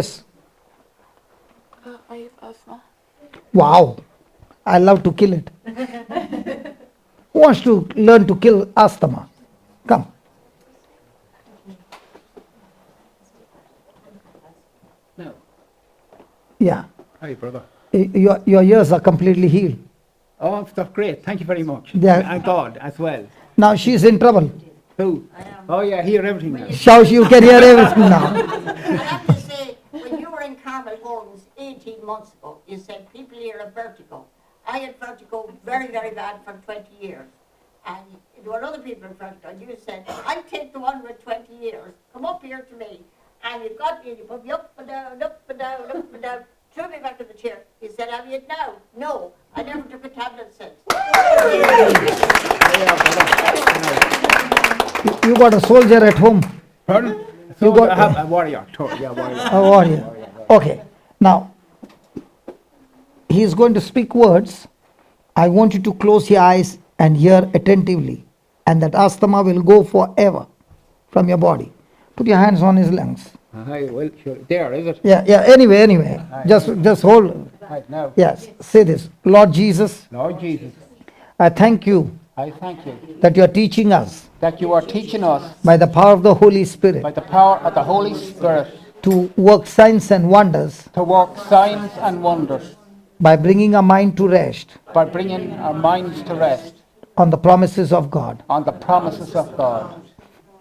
Yes. I have asthma. Wow. I love to kill it. Who wants to learn to kill asthma? Come. No. Yeah. Hi, brother. Your ears are completely healed. Oh, that's great. Thank you very much. They are- And God as well. Now she's in trouble. Who? Oh, yeah, I hear everything now. Shout, you can hear everything now. I have to say, when you were in Carmel Homes 18 months ago, you said people here have vertigo. I had vertigo very, very bad for 20 years. And there were other people with vertigo. And you said, I'll take the one with 20 years. Come up here to me. And you got me and you put me up and down, up and down, up and down. Threw me back in the chair. He said, have you it now? No. I never took a tablet since. You got a soldier at home. Pardon? You So got- I have a warrior. Yeah, warrior. A warrior. Okay. Now, he's going to speak words. I want you to close your eyes and hear attentively. And that asthma will go forever from your body. Put your hands on his lungs. Hi, well, sure. There, is it? Yeah, yeah. Anyway. Just hold. Right, now. Yes. Say this. Lord Jesus, Lord Jesus, I thank you I thank you that you are teaching us that you are teaching us by the power of the Holy Spirit by the power of the Holy Spirit to work signs and wonders to work signs and wonders by bringing our mind to rest by bringing our minds to rest on the promises of God. on the promises of God.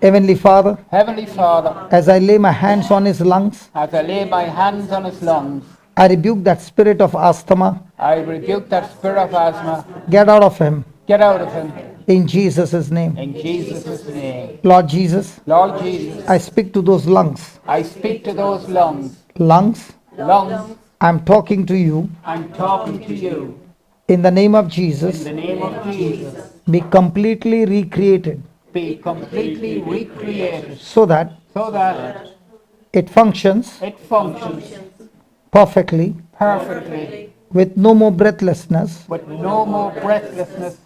Heavenly Father, Heavenly Father, as I lay my hands on his lungs, as I lay my hands on his lungs, I rebuke that spirit of asthma. I rebuke that spirit of asthma. Get out of him Get out of him in Jesus' name. in Jesus' name. Lord Jesus, Lord Jesus, I speak to those lungs. I speak to those lungs. Lungs, Lungs, I'm talking to you I'm talking to you in the name of in Jesus. the name of Jesus. Be completely recreated Be completely recreated so that so that it functions it functions perfectly perfectly with no more breathlessness with no more breathlessness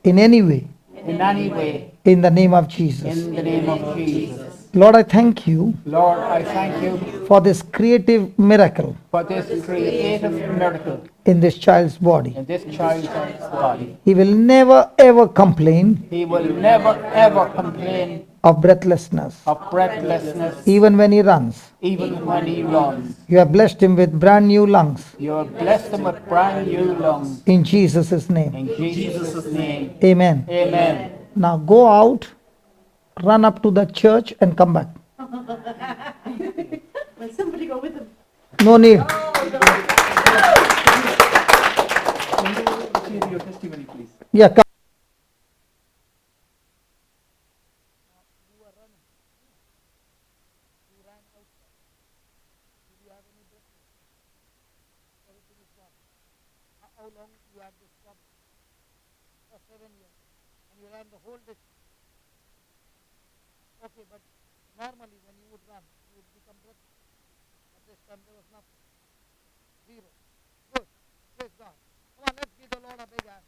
in any way in any way in the name of Jesus. in the name of Jesus. Lord, I thank you Lord, I thank you for this creative miracle for this creative miracle in this child's body. in this child's body. He will never ever complain He will never ever complain of breathlessness, of breathlessness even when he runs. even when he runs. You have blessed him with brand new lungs. You have blessed him with brand new lungs. In Jesus' name. In Jesus' name. Amen. Amen. Now go out, run up to the church and come back. Will somebody go with him? No need. Your testimony, please. Yeah, come. How long you had this problem? For 7 years. And you ran the whole distance. Okay, but normally when you would run, you would become breathless. But this time there was nothing. Zero. Good. Praise God. Come on, let's give the Lord a big hand.